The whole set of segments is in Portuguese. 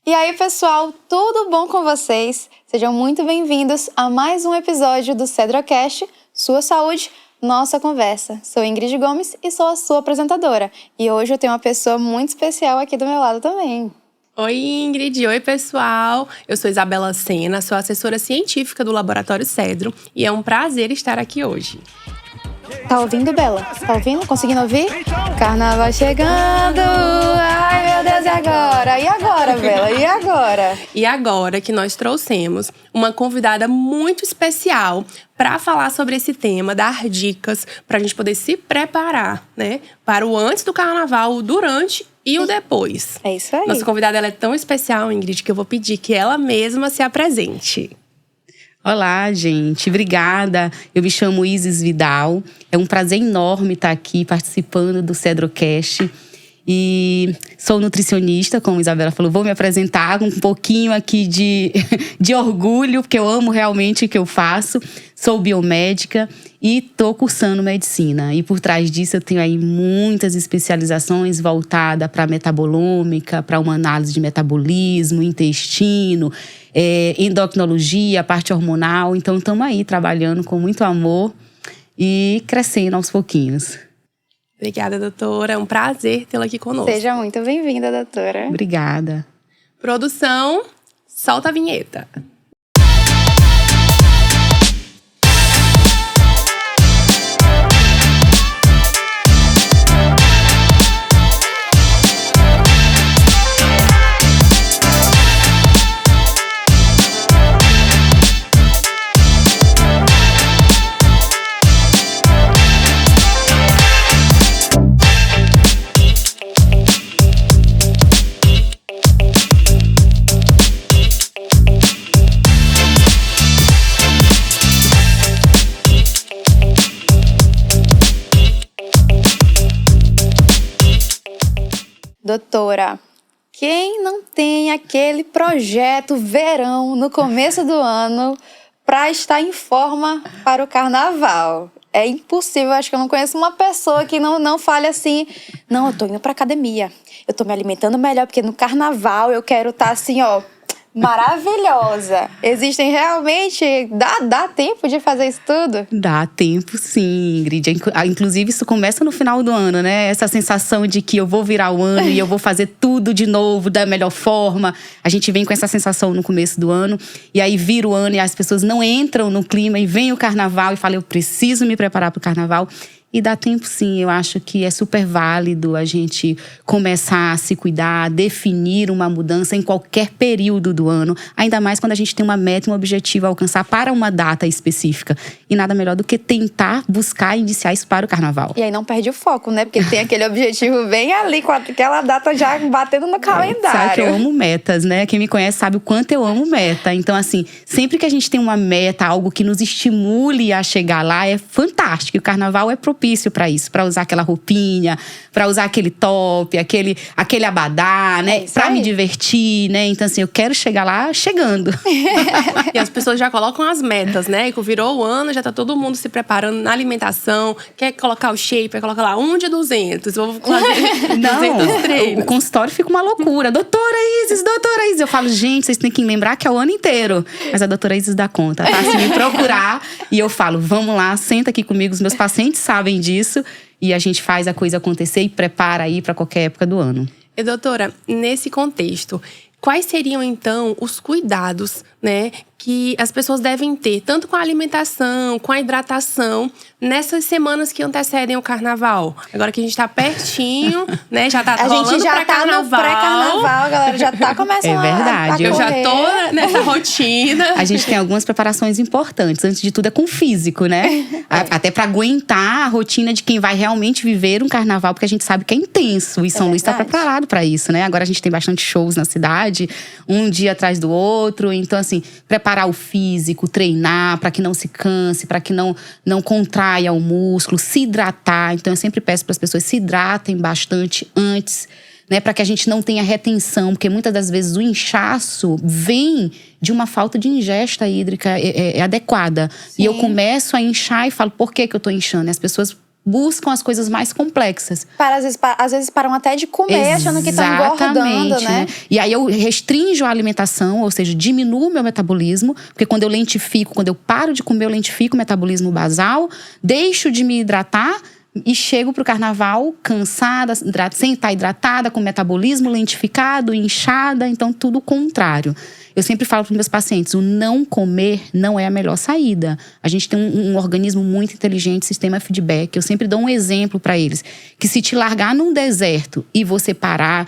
E aí, pessoal, tudo bom com vocês? Sejam muito bem-vindos a mais um episódio do Cedrocast, Sua Saúde, Nossa Conversa. Sou Ingrid Gomes e sou a sua apresentadora. E hoje eu tenho uma pessoa muito especial aqui do meu lado também. Oi, Ingrid. Oi, pessoal. Eu sou Isabela Sena, sou assessora científica do Laboratório Cedro e é um prazer estar aqui hoje. Tá ouvindo, Bela? Tá ouvindo? Conseguindo ouvir? Carnaval chegando! Ai, meu Deus, e agora? E agora, Bela? E agora? E agora que nós trouxemos uma convidada muito especial para falar sobre esse tema, dar dicas para a gente poder se preparar, né? Para o antes do carnaval, o durante e o depois. É isso aí. Nossa convidada ela é tão especial, Ingrid, que eu vou pedir que ela mesma se apresente. Olá, gente. Obrigada. Eu me chamo Isis Vidal. É um prazer enorme estar aqui participando do Cedrocast. E sou nutricionista, como a Isabela falou. Vou me apresentar com um pouquinho aqui de orgulho, porque eu amo realmente o que eu faço. Sou biomédica e estou cursando medicina. E por trás disso eu tenho aí muitas especializações voltadas para metabolômica, para uma análise de metabolismo, intestino, endocrinologia, parte hormonal. Então estamos aí trabalhando com muito amor e crescendo aos pouquinhos. Obrigada, doutora. É um prazer tê-la aqui conosco. Seja muito bem-vinda, doutora. Obrigada. Produção, solta a vinheta. Doutora, quem não tem aquele projeto verão no começo do ano para estar em forma para o carnaval? É impossível, acho que eu não conheço uma pessoa que não fale assim, não, eu tô indo pra academia, eu tô me alimentando melhor, porque no carnaval eu quero estar assim, ó, maravilhosa. Existem realmente, dá tempo de fazer isso tudo? Dá tempo sim, Ingrid. Inclusive isso começa no final do ano, né? Essa sensação de que eu vou virar o ano e eu vou fazer tudo de novo, da melhor forma. A gente vem com essa sensação no começo do ano. E aí vira o ano e as pessoas não entram no clima e vem o carnaval e falam, eu preciso me preparar para o carnaval. E dá tempo sim, eu acho que é super válido a gente começar a se cuidar, definir uma mudança em qualquer período do ano. Ainda mais quando a gente tem uma meta, um objetivo a alcançar para uma data específica. E nada melhor do que tentar buscar iniciar isso para o carnaval. E aí não perde o foco, né? Porque tem aquele objetivo bem ali, com aquela data já batendo no calendário. Sabe que eu amo metas, né? Quem me conhece sabe o quanto eu amo meta. Então assim, sempre que a gente tem uma meta, algo que nos estimule a chegar lá, é fantástico. E o carnaval é propício para isso, para usar aquela roupinha, para usar aquele top, aquele abadá, né? Para me divertir, né? Então assim, eu quero chegar lá chegando. E as pessoas já colocam as metas, né? Que virou o ano, já tá todo mundo se preparando na alimentação, quer colocar o shape, vai colocar lá 1 de 200, vou fazer 200 treinos. O consultório fica uma loucura. Doutora Isis. Eu falo, gente, vocês têm que lembrar que é o ano inteiro. Mas a doutora Isis dá conta, tá? Se me procurar e eu falo, vamos lá, senta aqui comigo, os meus pacientes sabem disso. E a gente faz a coisa acontecer e prepara aí para qualquer época do ano. E doutora, nesse contexto, quais seriam então os cuidados, né, que as pessoas devem ter, tanto com a alimentação, com a hidratação, nessas semanas que antecedem o carnaval? Agora que a gente tá pertinho, né, já tá rolando a gente já pré-carnaval. No pré-carnaval, a galera já tá começando É verdade. Eu já tô nessa rotina. A gente tem algumas preparações importantes. Antes de tudo é com o físico, né? Até pra aguentar a rotina de quem vai realmente viver um carnaval, porque a gente sabe que é intenso. E São Luís tá preparado pra isso, né? Agora a gente tem bastante shows na cidade, um dia atrás do outro. Então, assim, preparar o físico, treinar para que não se canse, para que não contraia o músculo, se hidratar. Então, eu sempre peço para as pessoas se hidratem bastante antes, né, para que a gente não tenha retenção, porque muitas das vezes o inchaço vem de uma falta de ingesta hídrica adequada. Sim. E eu começo a inchar e falo, por que eu tô inchando? E as pessoas buscam as coisas mais complexas. Às vezes param até de comer, achando que estão engordando, né? E aí eu restringo a alimentação, ou seja, diminuo o meu metabolismo. Porque quando eu lentifico, quando eu paro de comer, eu lentifico o metabolismo basal. Deixo de me hidratar e chego pro carnaval cansada, sem estar hidratada, com metabolismo lentificado, inchada. Então, tudo o contrário. Eu sempre falo para os meus pacientes, o não comer não é a melhor saída. A gente tem um organismo muito inteligente, sistema feedback. Eu sempre dou um exemplo para eles, que se te largar num deserto e você parar,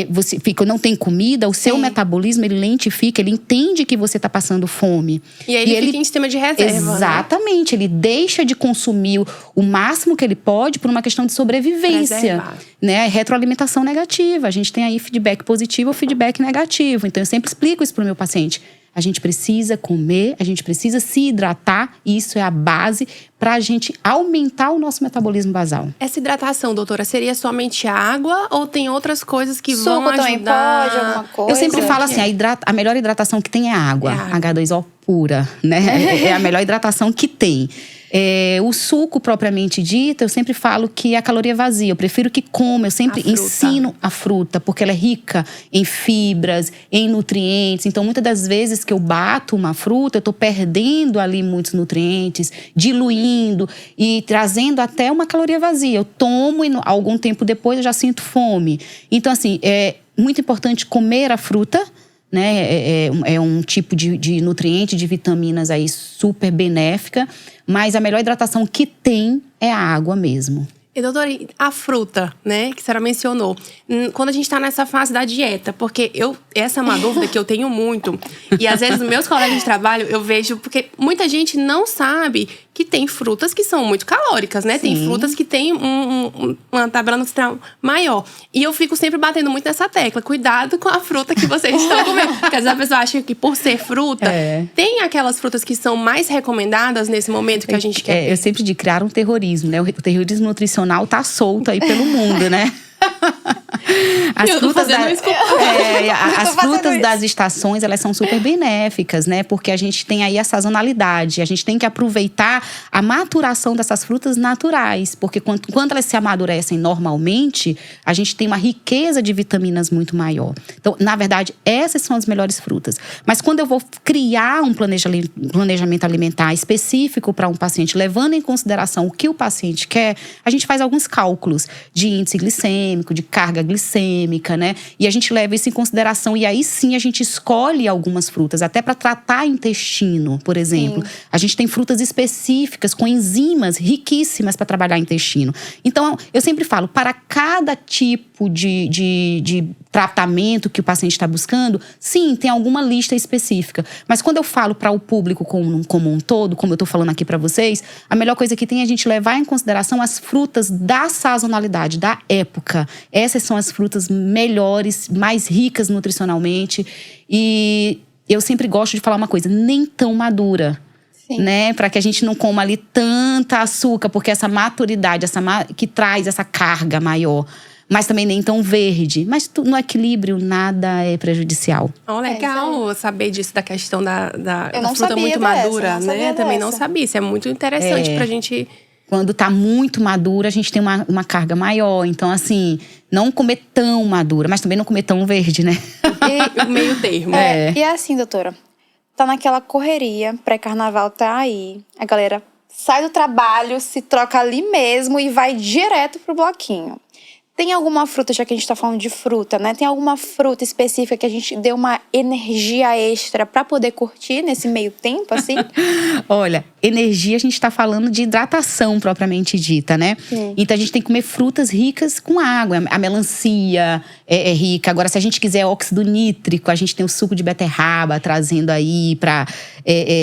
você fica, não tem comida, o seu metabolismo, ele lentifica, ele entende que você está passando fome. E aí ele fica em sistema de reserva. Exatamente, né? Ele deixa de consumir o máximo que ele pode por uma questão de sobrevivência. Né? Retroalimentação negativa. A gente tem aí feedback positivo ou feedback negativo. Então eu sempre explico isso para o meu paciente. A gente precisa comer, a gente precisa se hidratar, e isso é a base para a gente aumentar o nosso metabolismo basal. Essa hidratação, doutora, seria somente água ou tem outras coisas que Suco vão ajudar? Também pode, alguma coisa? Eu sempre falo assim, a melhor hidratação que tem é água. H2O pura, né? É a melhor hidratação que tem. O suco propriamente dito, eu sempre falo que é a caloria vazia. Eu prefiro que coma, eu sempre ensino a fruta, porque ela é rica em fibras, em nutrientes. Então, muitas das vezes que eu bato uma fruta, eu estou perdendo ali muitos nutrientes, diluindo e trazendo até uma caloria vazia. Eu tomo e algum tempo depois eu já sinto fome. Então, assim, é muito importante comer a fruta, né? É um tipo de nutriente, de vitaminas aí super benéfica. Mas a melhor hidratação que tem é a água mesmo. E doutora, a fruta, né, que a senhora mencionou, quando a gente tá nessa fase da dieta, porque essa é uma dúvida que eu tenho muito, e às vezes nos meus colegas de trabalho eu vejo, porque muita gente não sabe que tem frutas que são muito calóricas, né? Sim. Tem frutas que têm uma tabela nutricional maior. E eu fico sempre batendo muito nessa tecla. Cuidado com a fruta que vocês estão comendo. Porque às vezes a pessoa acha que por ser fruta, tem aquelas frutas que são mais recomendadas nesse momento que a gente quer. Eu sempre digo, criar um terrorismo, né? O terrorismo nutricional tá solto aí pelo mundo, né? As frutas das estações, elas são super benéficas, né? Porque a gente tem aí a sazonalidade. A gente tem que aproveitar a maturação dessas frutas naturais. Porque quando elas se amadurecem normalmente, a gente tem uma riqueza de vitaminas muito maior. Então, na verdade, essas são as melhores frutas. Mas quando eu vou criar um planejamento alimentar específico para um paciente, levando em consideração o que o paciente quer, a gente faz alguns cálculos de índice glicêmico, de carga glicêmica, né? E a gente leva isso em consideração. E aí sim a gente escolhe algumas frutas, até para tratar intestino, por exemplo. Sim. A gente tem frutas específicas com enzimas riquíssimas para trabalhar intestino. Então, eu sempre falo, para cada tipo de tratamento que o paciente está buscando, sim, tem alguma lista específica. Mas quando eu falo para o público como um todo, como eu estou falando aqui para vocês, a melhor coisa que tem é a gente levar em consideração as frutas da sazonalidade, da época. Essas são as frutas melhores, mais ricas nutricionalmente. E eu sempre gosto de falar uma coisa, nem tão madura. Sim. Né? Para que a gente não coma ali tanta açúcar, porque essa maturidade, que traz essa carga maior. Mas também nem tão verde. Mas no equilíbrio, nada é prejudicial. Legal saber disso, da questão da fruta muito madura, né? Também não sabia. Isso é muito interessante pra gente. Quando tá muito madura, a gente tem uma carga maior. Então, assim, não comer tão madura, mas também não comer tão verde, né? E meio termo. E é assim, doutora. Tá naquela correria, pré-carnaval tá aí. A galera sai do trabalho, se troca ali mesmo e vai direto pro bloquinho. Tem alguma fruta, já que a gente tá falando de fruta, né? Tem alguma fruta específica que a gente dê uma energia extra pra poder curtir nesse meio tempo, assim? Olha, energia a gente tá falando de hidratação propriamente dita, né? Sim. Então a gente tem que comer frutas ricas com água. A melancia é rica. Agora, se a gente quiser óxido nítrico, a gente tem o suco de beterraba trazendo aí pra…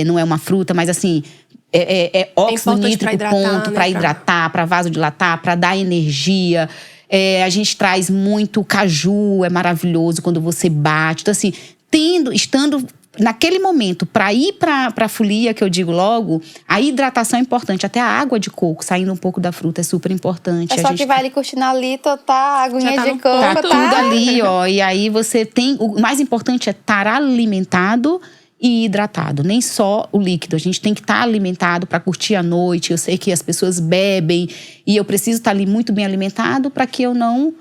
não é uma fruta, mas assim… óxido nítrico pra hidratar, pra vasodilatar, pra dar energia. A gente traz muito caju, é maravilhoso quando você bate. Então, assim, estando naquele momento para ir para a folia, que eu digo logo, a hidratação é importante. Até a água de coco, saindo um pouco da fruta, é super importante. É só que vai ali curtindo ali, tá a aguinha de coco. Tá tudo ali, ó. E aí você tem… O mais importante é estar alimentado e hidratado. Nem só o líquido. A gente tem que estar alimentado para curtir a noite. Eu sei que as pessoas bebem e eu preciso estar ali muito bem alimentado para que eu não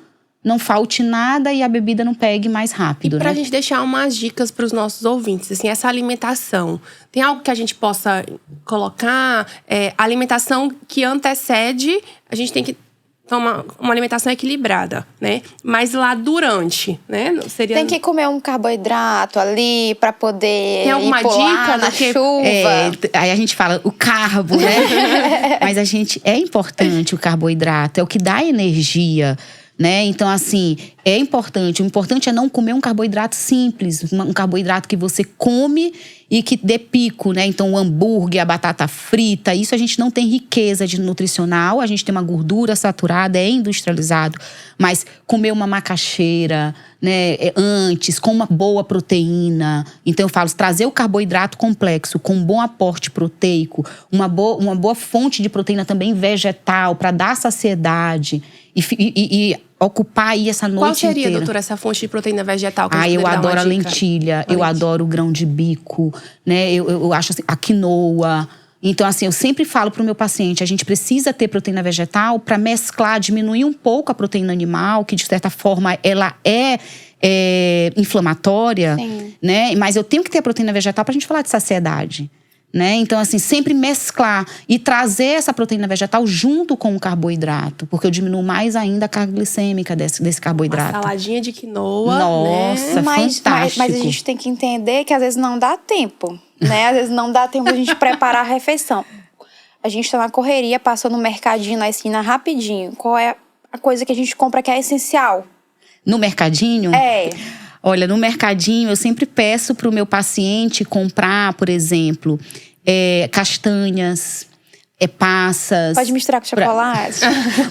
falte nada e a bebida não pegue mais rápido. E pra né? gente deixar umas dicas pros nossos ouvintes, assim, essa alimentação. Tem algo que a gente possa colocar? A alimentação que antecede, a gente tem que tomar uma alimentação equilibrada, né? Mas lá durante, né? Seria... Tem que comer um carboidrato ali pra poder Tem alguma ir pular dica na do que- chuva. Aí a gente fala o carbo, né? Mas é importante o carboidrato, é o que dá energia, né? Então, assim, é importante. O importante é não comer um carboidrato simples, um carboidrato que você come e que dê pico, né? Então, o hambúrguer, a batata frita, isso a gente não tem riqueza de nutricional, a gente tem uma gordura saturada, é industrializado. Mas comer uma macaxeira, né, antes, com uma boa proteína. Então, eu falo, trazer o carboidrato complexo, com um bom aporte proteico, uma boa fonte de proteína também vegetal, para dar saciedade e ocupar aí essa noite Qual seria, inteira. doutora, essa fonte de proteína vegetal que a gente Eu poderia dar uma adoro a dica? lentilha, eu adoro o grão de bico, né? Eu acho assim, a quinoa. Então, assim, eu sempre falo pro meu paciente, a gente precisa ter proteína vegetal para mesclar, diminuir um pouco a proteína animal, que de certa forma ela é inflamatória, Sim. né? Mas eu tenho que ter a proteína vegetal pra gente falar de saciedade. Né? Então, assim, sempre mesclar e trazer essa proteína vegetal junto com o carboidrato, porque eu diminuo mais ainda a carga glicêmica desse carboidrato. Uma saladinha de quinoa, Nossa, né? Mas fantástico. a gente tem que entender que às vezes não dá tempo, né? Às vezes não dá tempo a gente preparar a refeição. A gente tá na correria, passou no mercadinho na esquina rapidinho. Qual é a coisa que a gente compra que é essencial? No mercadinho? Olha, no mercadinho eu sempre peço para o meu paciente comprar, por exemplo, castanhas, passas. Pode misturar com chocolate?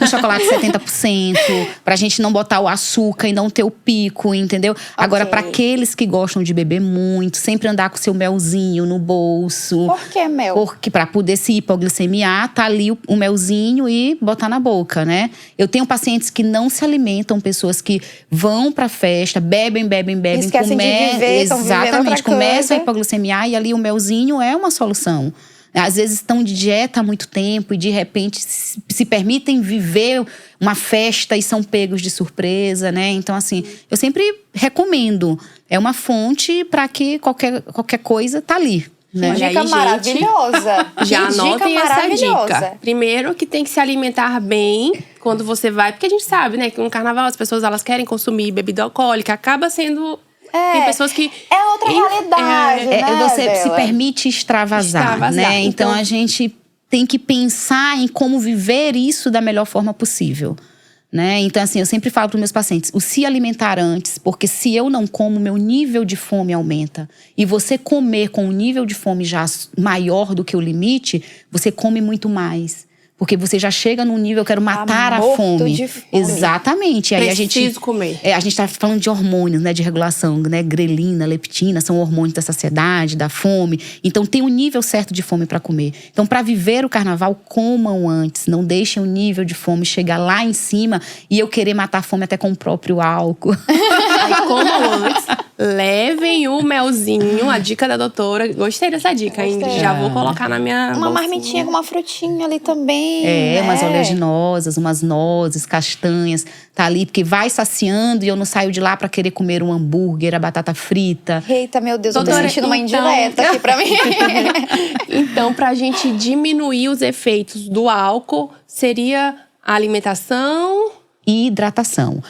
O chocolate 70%, pra gente não botar o açúcar e não ter o pico, entendeu? Agora, para aqueles que gostam de beber muito, sempre andar com o seu melzinho no bolso. Por que mel? Porque para poder se hipoglicemiar, tá ali o melzinho e botar na boca, né? Eu tenho pacientes que não se alimentam, pessoas que vão pra festa, bebem, Esquecem de viver, estão vivendo exatamente, outra começam a coisa. hipoglicemiar e ali o melzinho é uma solução. Às vezes estão de dieta há muito tempo e de repente se permitem viver uma festa e são pegos de surpresa, né? Então, assim, eu sempre recomendo. É uma fonte para que qualquer coisa tá ali, né? Olha Dica aí, maravilhosa. Já Que dica anotem essa maravilhosa. dica. Primeiro que tem que se alimentar bem quando você vai. Porque a gente sabe, né? Que no carnaval as pessoas elas querem consumir bebida alcoólica. Acaba sendo… Tem pessoas que… É outra realidade, né, Você se Bela? permite extravasar, né? Então a gente tem que pensar em como viver isso da melhor forma possível, né? Então, assim, eu sempre falo para os meus pacientes, o se alimentar antes, porque se eu não como, meu nível de fome aumenta. E você comer com um nível de fome já maior do que o limite, você come muito mais. Porque você já chega num nível, eu quero matar a morto fome. de fome. Exatamente. Aí Preciso comer. a gente tá falando de hormônios, né? De regulação, né? Grelina, leptina, são hormônios da saciedade, da fome. Então tem um nível certo de fome para comer. Então, para viver o carnaval, comam antes. Não deixem o nível de fome chegar lá em cima e eu querer matar a fome até com o próprio álcool. Aí, como antes, levem o melzinho, a dica da doutora. Gostei dessa dica, hein? Gostei. Já vou colocar na minha Uma bolsinha. marmitinha com uma frutinha ali também. né? Umas oleaginosas, umas nozes, castanhas. Tá ali, porque vai saciando e eu não saio de lá para querer comer um hambúrguer, a batata frita. Eita, meu Deus, eu tô Doutora, sentindo uma então- indireta aqui pra mim. Então, pra gente diminuir os efeitos do álcool, seria a alimentação… E hidratação.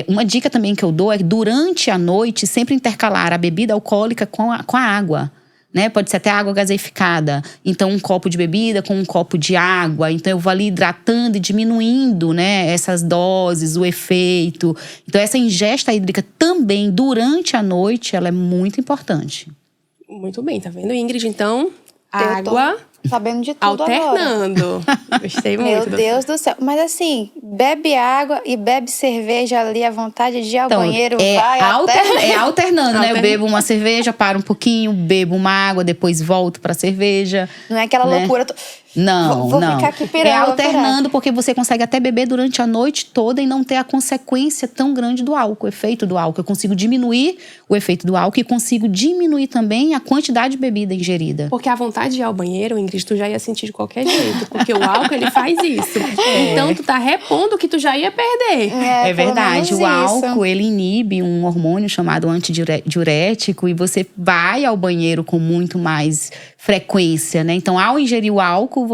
Uma dica também que eu dou é que durante a noite sempre intercalar a bebida alcoólica com a água. Né? Pode ser até água gaseificada. Então, um copo de bebida com um copo de água. Então, eu vou ali hidratando e diminuindo, né, essas doses, o efeito. Então, essa ingesta hídrica também durante a noite, ela é muito importante. Muito bem, tá vendo, Ingrid? Então, Eu tô água sabendo de tudo agora. alternando. Gostei muito. Meu Deus do céu. Mas assim, bebe água e bebe cerveja ali à vontade de ir ao banheiro, vai até… alternando, né? Eu Altern- bebo uma cerveja, paro um pouquinho, bebo uma água, depois volto pra cerveja. Não é aquela né? loucura… Não, Vou não. ficar aqui pirando, É vou alternando, porque você consegue até beber durante a noite toda e não ter a consequência tão grande do álcool, o efeito do álcool. Eu consigo diminuir o efeito do álcool e consigo diminuir também a quantidade de bebida ingerida. Porque a vontade de ir ao banheiro, Ingrid, tu já ia sentir de qualquer jeito. Porque o álcool, ele faz isso. Então, tu tá repondo o que tu já ia perder. É pelo verdade, menos o isso. álcool ele inibe um hormônio chamado antidiurético e você vai ao banheiro com muito mais frequência, né? Então, ao ingerir o álcool,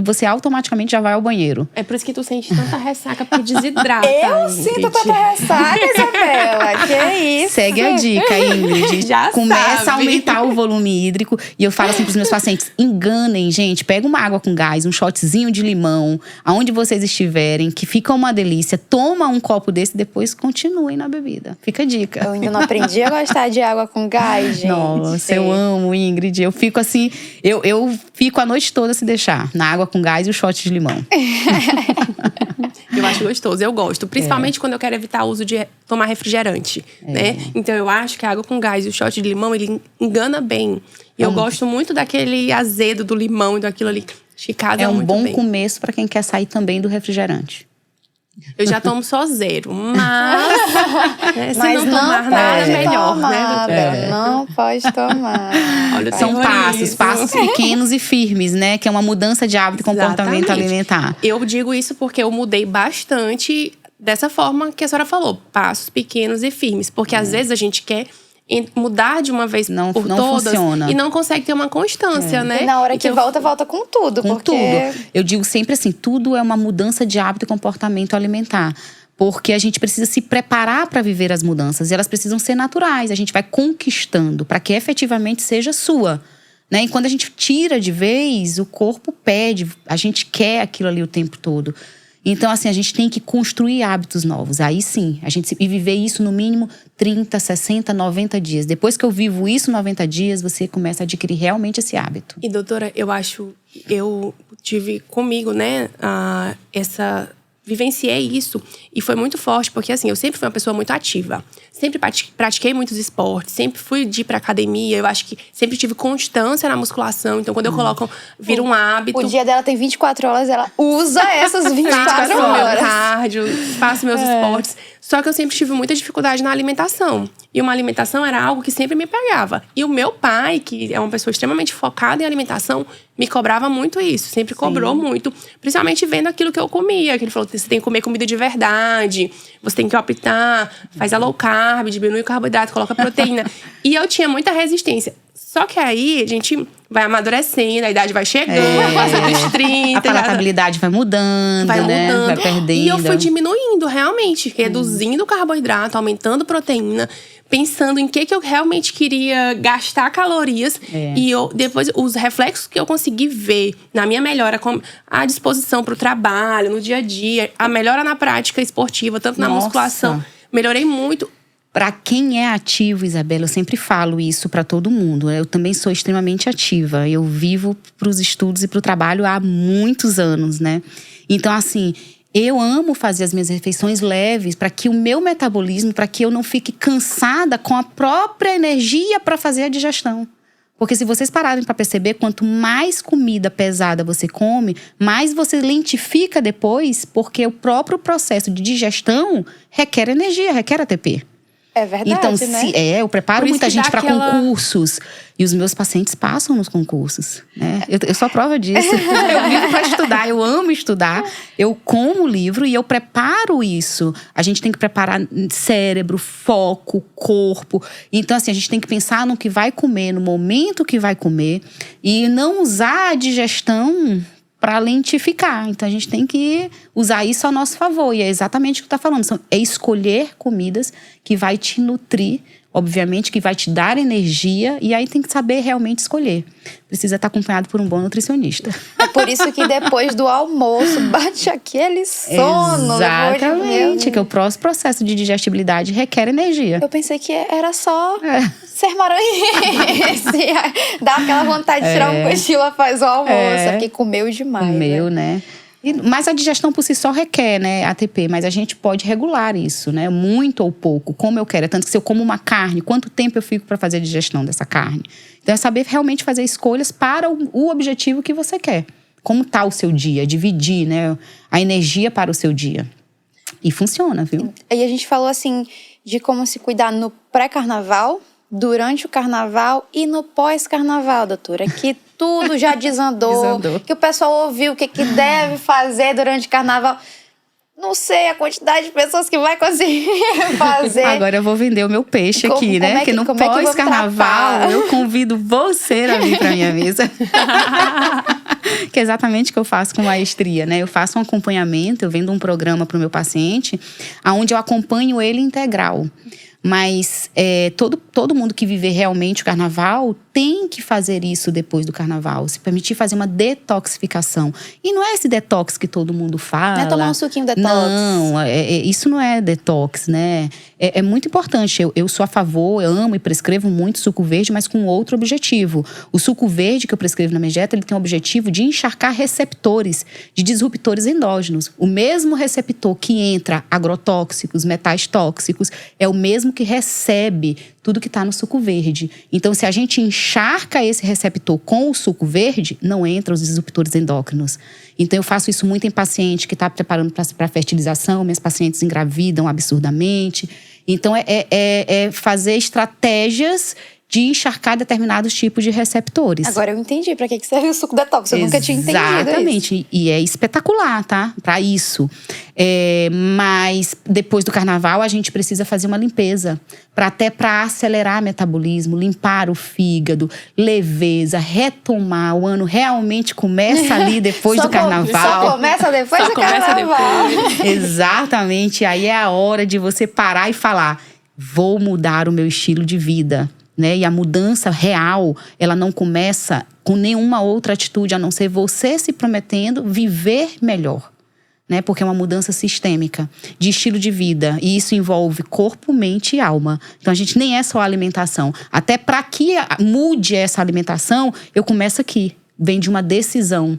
você automaticamente já vai ao banheiro. É por isso que tu sente tanta ressaca, porque desidrata. Eu Ingrid. sinto tanta ressaca, Isabela. Que isso? Segue a dica, Ingrid. Já Começa a sabe. aumentar o volume hídrico. E eu falo assim pros meus pacientes: enganem, gente. Pega uma água com gás, um shotzinho de limão, aonde vocês estiverem, que fica uma delícia. Toma um copo desse e depois continuem na bebida. Fica a dica. Eu ainda não aprendi a gostar de água com gás, gente. Nossa, eu amo, Ingrid. Eu fico assim, eu fico a noite toda se deixar. Na água com gás e o shot de limão. Eu acho gostoso, eu gosto. Principalmente quando eu quero evitar o uso de tomar refrigerante, né? Então, eu acho que a água com gás e o shot de limão, ele engana bem. E eu gosto muito daquele azedo do limão e daquilo ali. Acho que casa É um muito bom bem. começo para quem quer sair também do refrigerante. Eu já tomo só 0, mas… né, se Mas não tomar nada, pode melhor, tomar, né, doutora? Bela, não pode tomar. Olha, São terrorismo. passos pequenos e firmes, né? Que é uma mudança de hábito e comportamento Exatamente. alimentar. Eu digo isso porque eu mudei bastante dessa forma que a senhora falou. Passos pequenos e firmes. Porque às vezes a gente quer mudar de uma vez Não por todas. funciona. E não consegue ter uma constância, né? E na hora que Então, volta com tudo. Com porque tudo. Eu digo sempre assim, tudo é uma mudança de hábito e comportamento alimentar. Porque a gente precisa se preparar para viver as mudanças. E elas precisam ser naturais. A gente vai conquistando para que efetivamente seja sua. Né? E quando a gente tira de vez, o corpo pede. A gente quer aquilo ali o tempo todo. Então, assim, a gente tem que construir hábitos novos. Aí sim, e viver isso no mínimo 30, 60, 90 dias. Depois que eu vivo isso 90 dias, você começa a adquirir realmente esse hábito. E doutora, eu tive comigo, né, vivenciei isso e foi muito forte, porque assim, eu sempre fui uma pessoa muito ativa. Sempre pratiquei muitos esportes, sempre fui de ir pra academia. Eu acho que sempre tive constância na musculação. Então, quando eu coloco, vira um hábito. o dia dela tem 24 horas, ela usa essas 24 Faço meu horas. cardio, faço meus esportes. Só que eu sempre tive muita dificuldade na alimentação. E uma alimentação era algo que sempre me pegava. E o meu pai, que é uma pessoa extremamente focada em alimentação, me cobrava muito isso. Sempre cobrou muito. Principalmente vendo aquilo que eu comia. Que ele falou, você tem que comer comida de verdade. Você tem que optar, faz a low carb, diminui o carboidrato, coloca proteína. E eu tinha muita resistência. Só que aí, a gente vai amadurecendo, a idade vai chegando, passa dos 30. A palatabilidade vai mudando, né? Vai perdendo. E eu fui diminuindo, realmente. Reduzindo o carboidrato, aumentando a proteína. Pensando em que eu realmente queria gastar calorias. E depois, os reflexos que eu consegui ver na minha melhora, com a disposição para o trabalho, no dia a dia. A melhora na prática esportiva, tanto na musculação. Melhorei muito. Para quem é ativo, Isabela, eu sempre falo isso para todo mundo. Eu também sou extremamente ativa. Eu vivo para os estudos e para o trabalho há muitos anos, né? Então, assim, eu amo fazer as minhas refeições leves para que o meu metabolismo, para que eu não fique cansada com a própria energia para fazer a digestão. Porque se vocês pararem para perceber, quanto mais comida pesada você come, mais você lentifica depois, porque o próprio processo de digestão requer energia, requer ATP. É verdade, então, né? Eu preparo muita gente para concursos. E os meus pacientes passam nos concursos, né? Eu sou a prova disso. Eu vivo para estudar, eu amo estudar. Eu como livro e eu preparo isso. A gente tem que preparar cérebro, foco, corpo. Então, assim, a gente tem que pensar no que vai comer, no momento que vai comer. E não usar a digestão para lentificar. Então, a gente tem que usar isso a nosso favor. E é exatamente o que tu tá falando. É escolher comidas que vai te nutrir, obviamente, que vai te dar energia. E aí tem que saber realmente escolher. Precisa estar acompanhado por um bom nutricionista. É por isso que depois do almoço bate aquele sono. Exatamente, que o próximo processo de digestibilidade requer energia. Eu pensei que era só ser maranhense. Dá aquela vontade de tirar um cochilo após o almoço. É porque comeu demais. Comeu, né? Mas a digestão por si só requer, né, ATP. Mas a gente pode regular isso, né? Muito ou pouco, como eu quero. Tanto que se eu como uma carne, quanto tempo eu fico para fazer a digestão dessa carne? Então é saber realmente fazer escolhas para o objetivo que você quer. como tá o seu dia, dividir, né, a energia para o seu dia. E funciona, viu? Aí a gente falou assim de como se cuidar no pré-carnaval, durante o carnaval e no pós-carnaval, doutora. Que tudo já desandou, que o pessoal ouviu o que deve fazer durante o carnaval. Não sei a quantidade de pessoas que vai conseguir fazer. Agora eu vou vender o meu peixe aqui, né? Porque no pós-carnaval eu convido você a vir pra minha mesa. Que é exatamente o que eu faço com maestria, né? Eu faço um acompanhamento, eu vendo um programa pro meu paciente, onde eu acompanho ele integral. Mas todo mundo que viver realmente o carnaval tem que fazer isso depois do carnaval. Se permitir fazer uma detoxificação. E não é esse detox que todo mundo fala. Não é tomar um suquinho detox. Não, isso não é detox, né? É muito importante. Eu sou a favor, eu amo e prescrevo muito suco verde, mas com outro objetivo. O suco verde que eu prescrevo na Megeta, ele tem o objetivo de encharcar receptores de disruptores endógenos. O mesmo receptor que entra agrotóxicos, metais tóxicos, é o mesmo que recebe tudo que está no suco verde. Então, se a gente encharca esse receptor com o suco verde, não entra os disruptores endócrinos. Então, eu faço isso muito em paciente que está preparando para fertilização. Minhas pacientes engravidam absurdamente. Então, é fazer estratégias de encharcar determinados tipos de receptores. Agora eu entendi para que serve o suco detox. Eu nunca tinha entendido isso. Exatamente. E é espetacular, tá? Para isso. Mas depois do carnaval a gente precisa fazer uma limpeza. Até para acelerar o metabolismo, limpar o fígado, leveza, retomar. O ano realmente começa ali depois do carnaval. Só começa depois do carnaval. Exatamente. Aí é a hora de você parar e falar: vou mudar o meu estilo de vida. Né? E a mudança real, ela não começa com nenhuma outra atitude, a não ser você se prometendo viver melhor. Né? Porque é uma mudança sistêmica de estilo de vida. E isso envolve corpo, mente e alma. Então a gente nem é só alimentação. Até para que mude essa alimentação, eu começo aqui. Vem de uma decisão.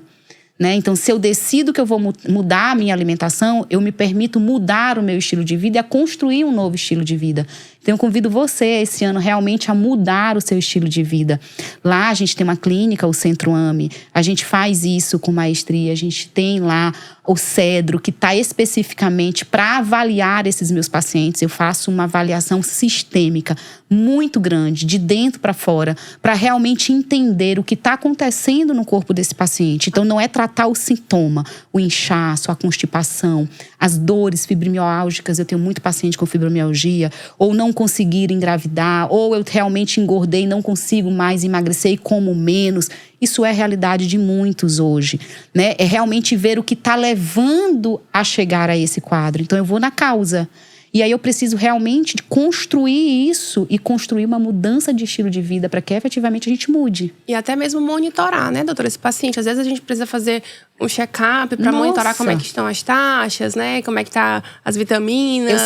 Né? Então, se eu decido que eu vou mudar a minha alimentação, eu me permito mudar o meu estilo de vida e a construir um novo estilo de vida. Então, eu convido você esse ano realmente a mudar o seu estilo de vida. Lá a gente tem uma clínica, o Centro AME. A gente faz isso com maestria. A gente tem lá o Cedro, que está especificamente para avaliar esses meus pacientes. Eu faço uma avaliação sistêmica muito grande, de dentro para fora, para realmente entender o que está acontecendo no corpo desse paciente. Então, não é tratar o sintoma, o inchaço, a constipação, as dores fibromialgicas. Eu tenho muito paciente com fibromialgia, ou não conseguir engravidar, ou eu realmente engordei e não consigo mais emagrecer e como menos. Isso é a realidade de muitos hoje, né? É realmente ver o que está levando a chegar a esse quadro. Então, eu vou na causa. E aí eu preciso realmente construir isso e construir uma mudança de estilo de vida para que efetivamente a gente mude. E até mesmo monitorar, né, doutora, esse paciente. Às vezes a gente precisa fazer um check-up para monitorar como é que estão as taxas, né? Como é que tá as vitaminas.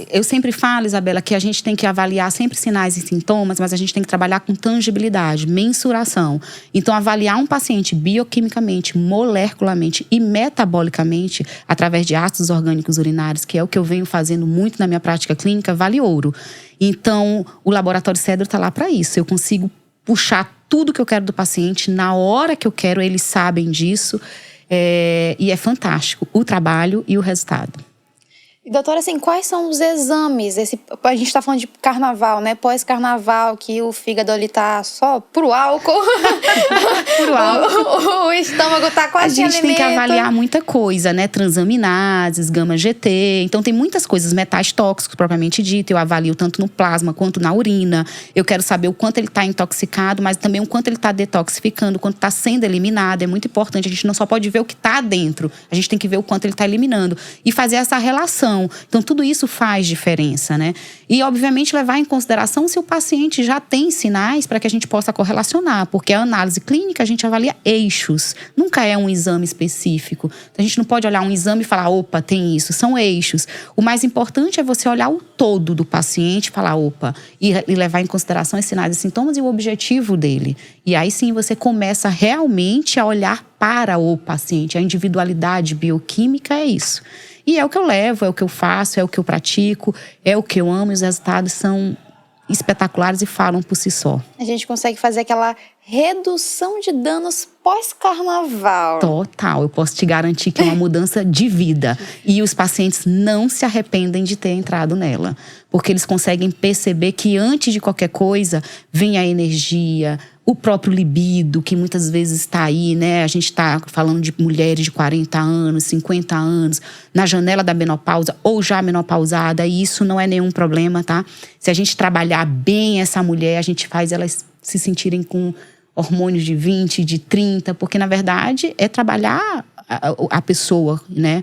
Eu sempre falo, Isabela, que a gente tem que avaliar sempre sinais e sintomas, mas a gente tem que trabalhar com tangibilidade, mensuração. Então, avaliar um paciente bioquimicamente, molecularmente e metabolicamente, através de ácidos orgânicos urinários, que é o que eu venho fazendo muito na minha prática clínica, vale ouro. Então, o Laboratório Cedro está lá para isso. Eu consigo puxar tudo que eu quero do paciente na hora que eu quero, eles sabem disso. E é fantástico o trabalho e o resultado. E, doutora, assim, quais são os exames? A gente tá falando de carnaval, né? Pós-carnaval, que o fígado ali tá só pro álcool. Pro álcool. O estômago tá quase sem alimento. A gente tem que avaliar muita coisa, né? Transaminases, gama-GT. Então, tem muitas coisas. Metais tóxicos, propriamente dito. Eu avalio tanto no plasma quanto na urina. Eu quero saber o quanto ele tá intoxicado, mas também o quanto ele tá detoxificando, o quanto tá sendo eliminado. É muito importante. A gente não só pode ver o que tá dentro. A gente tem que ver o quanto ele tá eliminando. E fazer essa relação. Então, tudo isso faz diferença, né? E, obviamente, levar em consideração se o paciente já tem sinais para que a gente possa correlacionar. Porque a análise clínica, a gente avalia eixos. Nunca é um exame específico. Então, a gente não pode olhar um exame e falar, opa, tem isso. São eixos. O mais importante é você olhar o todo do paciente e falar, opa, e levar em consideração os sinais e sintomas e o objetivo dele. E aí, sim, você começa realmente a olhar para o paciente. A individualidade bioquímica é isso. E é o que eu levo, é o que eu faço, é o que eu pratico, é o que eu amo. E os resultados são espetaculares e falam por si só. A gente consegue fazer aquela redução de danos pós-carnaval. Total, eu posso te garantir que é uma mudança de vida. E os pacientes não se arrependem de ter entrado nela. Porque eles conseguem perceber que antes de qualquer coisa, vem a energia, o próprio libido, que muitas vezes está aí, né? A gente está falando de mulheres de 40 anos, 50 anos, na janela da menopausa ou já menopausada, e isso não é nenhum problema, tá? Se a gente trabalhar bem essa mulher, a gente faz elas se sentirem com hormônios de 20, de 30, porque na verdade é trabalhar a pessoa, né?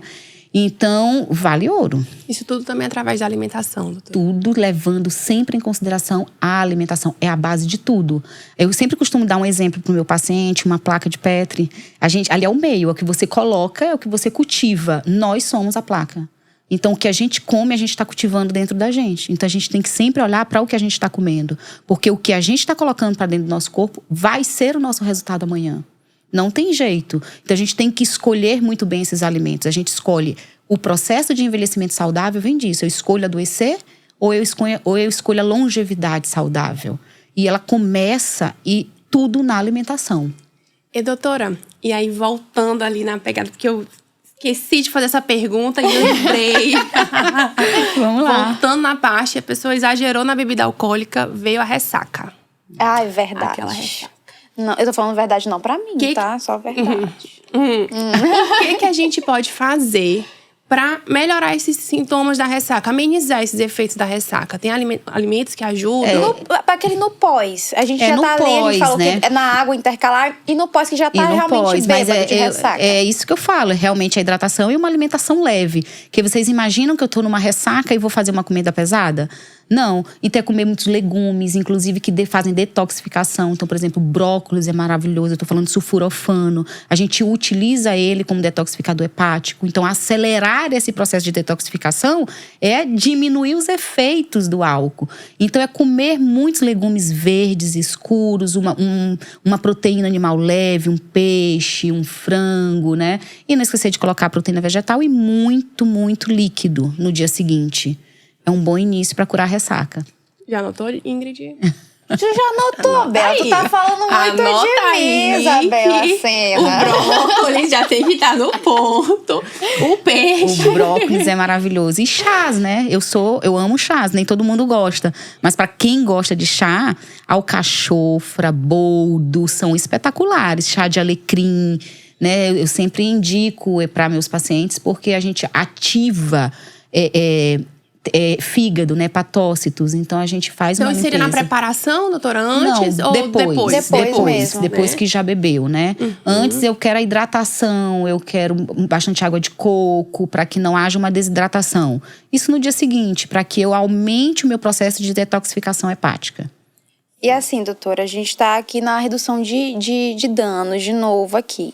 Então, vale ouro. Isso tudo também através da alimentação, doutora? Tudo levando sempre em consideração a alimentação. É a base de tudo. Eu sempre costumo dar um exemplo para o meu paciente, uma placa de Petri. Ali é o meio, é o que você coloca, é o que você cultiva. Nós somos a placa. Então, o que a gente come, a gente está cultivando dentro da gente. Então, a gente tem que sempre olhar para o que a gente está comendo. Porque o que a gente está colocando para dentro do nosso corpo vai ser o nosso resultado amanhã. Não tem jeito. Então, a gente tem que escolher muito bem esses alimentos. A gente escolhe o processo de envelhecimento saudável, vem disso. Eu escolho adoecer ou eu escolho a longevidade saudável. E ela começa tudo na alimentação. E doutora, e aí voltando ali na pegada, porque eu esqueci de fazer essa pergunta e lembrei. Vamos lá. Voltando na parte, a pessoa exagerou na bebida alcoólica, veio a ressaca. Ah, é verdade. Aquela ressaca. Não, eu tô falando verdade não pra mim, tá? Só verdade. O que a gente pode fazer para melhorar esses sintomas da ressaca, amenizar esses efeitos da ressaca? Tem alimentos que ajudam? Aquele no pós. A gente já tá ali, a gente falou, né? Que é na água intercalar e no pós que já tá realmente bêbado de ressaca. É isso que eu falo, realmente a hidratação e uma alimentação leve. Que vocês imaginam que eu tô numa ressaca e vou fazer uma comida pesada? Não, então é comer muitos legumes, inclusive que fazem detoxificação. Então, por exemplo, brócolis é maravilhoso. Eu tô falando de sulforafano. A gente utiliza ele como detoxificador hepático. Então, acelerar esse processo de detoxificação é diminuir os efeitos do álcool. Então, é comer muitos legumes verdes, escuros, uma proteína animal leve, um peixe, um frango, né? E não esquecer de colocar proteína vegetal e muito, muito líquido no dia seguinte. É um bom início para curar a ressaca. Já anotou, Ingrid? Tu já anotou, Bela? Tu tá falando muito de mim, Isabela Sena. O brócolis já tem que estar no ponto. O peixe. O brócolis é maravilhoso. E chás, né? Eu amo chás, nem todo mundo gosta. Mas para quem gosta de chá, alcachofra, boldo, são espetaculares. Chá de alecrim, né? Eu sempre indico para meus pacientes, porque a gente ativa fígado, né? Hepatócitos. Então a gente faz uma limpeza. Então seria na preparação, doutora, antes? Não, ou depois? Depois né? que já bebeu, né? Antes eu quero a hidratação, eu quero bastante água de coco, para que não haja uma desidratação. Isso no dia seguinte, para que eu aumente o meu processo de detoxificação hepática. E assim, doutora, a gente tá aqui na redução de danos, de novo aqui.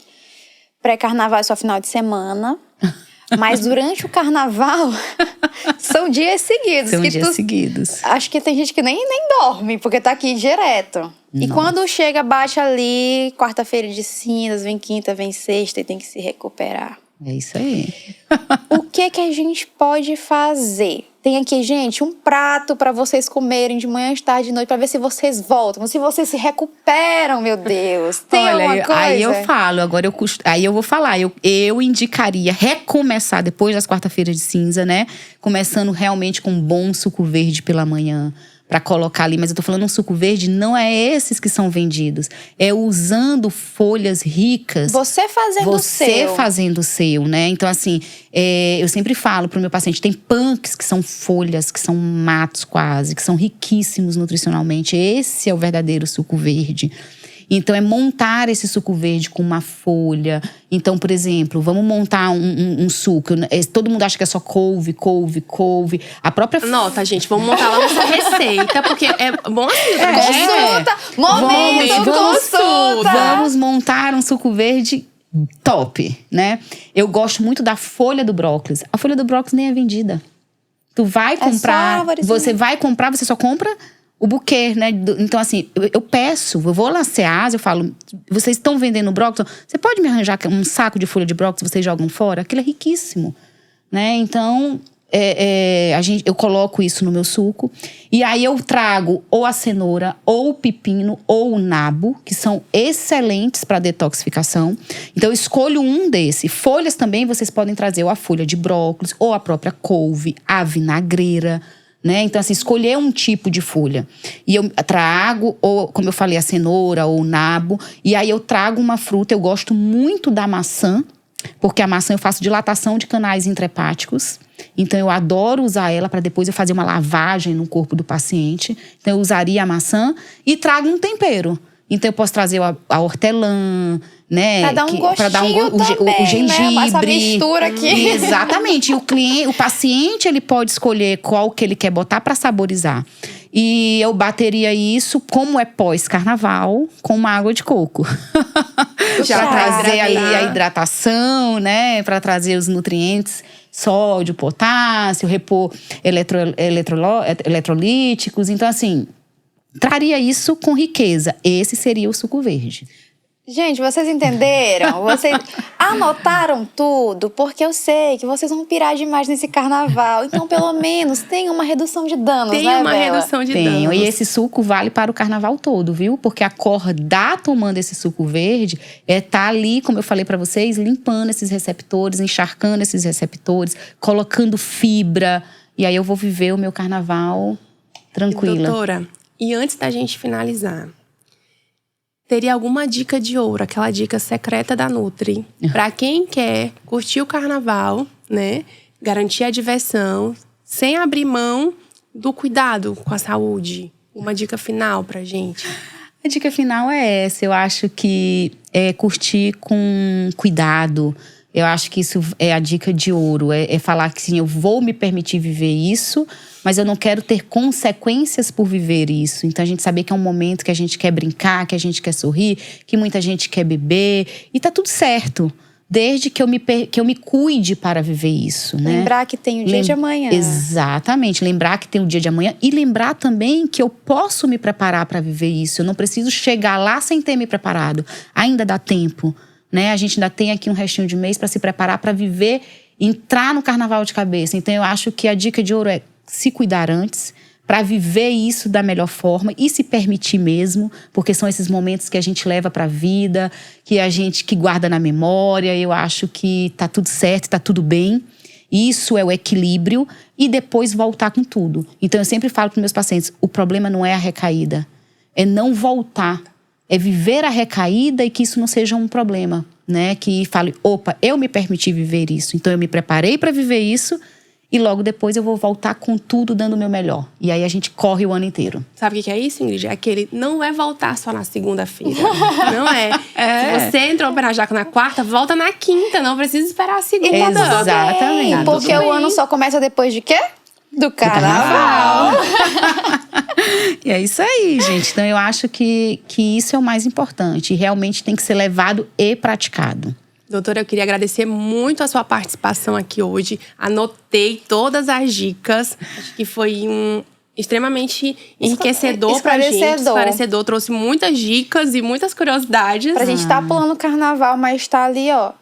Pré-carnaval é só final de semana. Mas durante o carnaval, são dias seguidos. São dias seguidos. Acho que tem gente que nem dorme, porque tá aqui direto. Nossa. E quando chega, bate ali, quarta-feira de cinzas, vem quinta, vem sexta e tem que se recuperar. É isso aí. O que a gente pode fazer? Tem aqui, gente, um prato para vocês comerem de manhã, de tarde, de noite, para ver se vocês voltam, se vocês se recuperam, meu Deus. Tem alguma coisa? Aí eu falo, aí eu vou falar, eu indicaria recomeçar depois das quarta-feiras de cinza, né? Começando realmente com um bom suco verde pela manhã. Pra colocar ali, mas eu tô falando um suco verde, não é esses que são vendidos. É usando folhas ricas. Você fazendo o seu. Você fazendo o seu, né? Então, assim, eu sempre falo pro meu paciente, tem punks que são folhas, que são matos quase, que são riquíssimos nutricionalmente. Esse é o verdadeiro suco verde. Então, é montar esse suco verde com uma folha. Então, por exemplo, vamos montar um suco. Todo mundo acha que é só couve. A própria… Nota, gente, vamos montar lá nossa receita, porque é bom assim. Consulta! Vamos montar um suco verde top, né? Eu gosto muito da folha do brócolis. A folha do brócolis nem é vendida. Tu vai comprar, você só compra… o buquê, né? Então, assim, eu peço, eu vou lá na Ceasa, eu falo, vocês estão vendendo brócolis? Você pode me arranjar um saco de folha de brócolis, vocês jogam fora? Aquilo é riquíssimo, né? Então, eu coloco isso no meu suco. E aí eu trago ou a cenoura, ou o pepino, ou o nabo, que são excelentes para detoxificação. Então eu escolho um desse. Folhas também vocês podem trazer ou a folha de brócolis, ou a própria couve, a vinagreira, né? Então assim, escolher um tipo de folha. E eu trago, ou como eu falei, a cenoura ou o nabo. E aí eu trago uma fruta, eu gosto muito da maçã, porque a maçã eu faço dilatação de canais intrahepáticos. Então eu adoro usar ela para depois eu fazer uma lavagem no corpo do paciente. Então eu usaria a maçã e trago um tempero. Então eu posso trazer a hortelã, né? Pra dar um gostinho também, o gengibre. Né? Essa mistura aqui. Exatamente. E o paciente, ele pode escolher qual que ele quer botar para saborizar. E eu bateria isso, como é pós-carnaval, com uma água de coco. Para trazer ali a hidratação, né? Para trazer os nutrientes, sódio, potássio, repor eletrolíticos. Então, assim, traria isso com riqueza. Esse seria o suco verde. Gente, vocês entenderam? Vocês anotaram tudo? Porque eu sei que vocês vão pirar demais nesse carnaval. Então, pelo menos, tem uma redução de danos, né, Tem uma Bela? redução de danos. E esse suco vale para o carnaval todo, viu? Porque acordar tomando esse suco verde tá ali, como eu falei para vocês, limpando esses receptores, encharcando esses receptores, colocando fibra. E aí eu vou viver o meu carnaval tranquila. Doutora, e antes da gente finalizar, teria alguma dica de ouro, aquela dica secreta da Nutri, para quem quer curtir o carnaval, né? Garantir a diversão, sem abrir mão do cuidado com a saúde. Uma dica final pra gente. A dica final é essa. Eu acho que é curtir com cuidado. Eu acho que isso é a dica de ouro. É falar que sim, eu vou me permitir viver isso, mas eu não quero ter consequências por viver isso. Então a gente saber que é um momento que a gente quer brincar, que a gente quer sorrir, que muita gente quer beber. E tá tudo certo. Desde que eu me cuide para viver isso, né? Lembrar que tem o dia de amanhã. Exatamente. Lembrar que tem o dia de amanhã. E lembrar também que eu posso me preparar para viver isso. Eu não preciso chegar lá sem ter me preparado. Ainda dá tempo, né? A gente ainda tem aqui um restinho de mês para se preparar para viver, entrar no carnaval de cabeça. Então eu acho que a dica de ouro é se cuidar antes, para viver isso da melhor forma e se permitir mesmo, porque são esses momentos que a gente leva para a vida, que guarda na memória. Eu acho que tá tudo certo, tá tudo bem. Isso é o equilíbrio e depois voltar com tudo. Então eu sempre falo para meus pacientes, o problema não é a recaída, é não voltar, é viver a recaída e que isso não seja um problema, né? Que fale, opa, eu me permiti viver isso, então eu me preparei para viver isso. E logo depois eu vou voltar com tudo dando o meu melhor. E aí a gente corre o ano inteiro. Sabe o que é isso, Ingrid? É aquele não é voltar só na segunda-feira. Não é. Se você entrou para a jaca na quarta, volta na quinta. Não precisa esperar a segunda. Exatamente. Porque o ano só começa depois de quê? Do carnaval. E é isso aí, gente. Então eu acho que isso é o mais importante. E realmente tem que ser levado e praticado. Doutora, eu queria agradecer muito a sua participação aqui hoje. Anotei todas as dicas. Acho que foi extremamente enriquecedor pra gente. Esclarecedor. Trouxe muitas dicas e muitas curiosidades. Pra gente tá pulando o carnaval, mas tá ali, ó,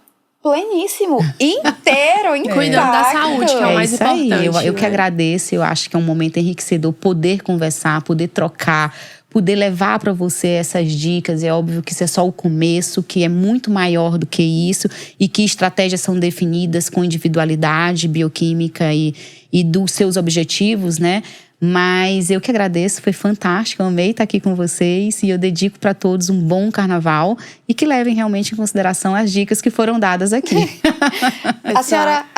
pleníssimo, inteiro, intacto. Cuidando da saúde, que é o mais importante. Eu que agradeço. Eu acho que é um momento enriquecedor poder conversar, poder trocar, poder levar para você essas dicas. É óbvio que isso é só o começo, que é muito maior do que isso e que estratégias são definidas com individualidade bioquímica e dos seus objetivos, né? Mas eu que agradeço, foi fantástico, eu amei estar aqui com vocês e eu dedico para todos um bom carnaval e que levem realmente em consideração as dicas que foram dadas aqui. A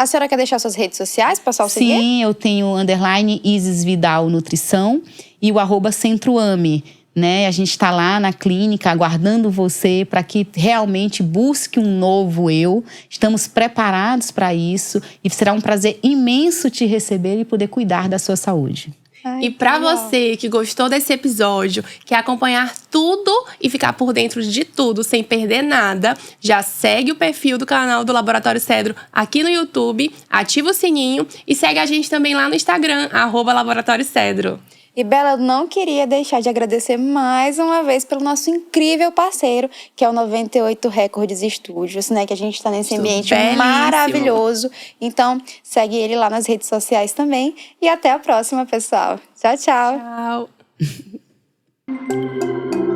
senhora quer deixar suas redes sociais para o pessoal seguir? Sim, eu tenho _ Isis Vidal Nutrição e o @CentroAme, né? A gente está lá na clínica aguardando você para que realmente busque um novo eu. Estamos preparados para isso e será um prazer imenso te receber e poder cuidar da sua saúde. Ai, e pra você que gostou desse episódio, quer acompanhar tudo e ficar por dentro de tudo sem perder nada, já segue o perfil do canal do Laboratório Cedro aqui no YouTube, ativa o sininho e segue a gente também lá no Instagram, @Laboratório Cedro. E Bela, eu não queria deixar de agradecer mais uma vez pelo nosso incrível parceiro, que é o 98 Records Studios, né? Que a gente está nesse ambiente belíssimo. maravilhoso. Então, segue ele lá nas redes sociais também. E até a próxima, pessoal. Tchau, tchau. Tchau.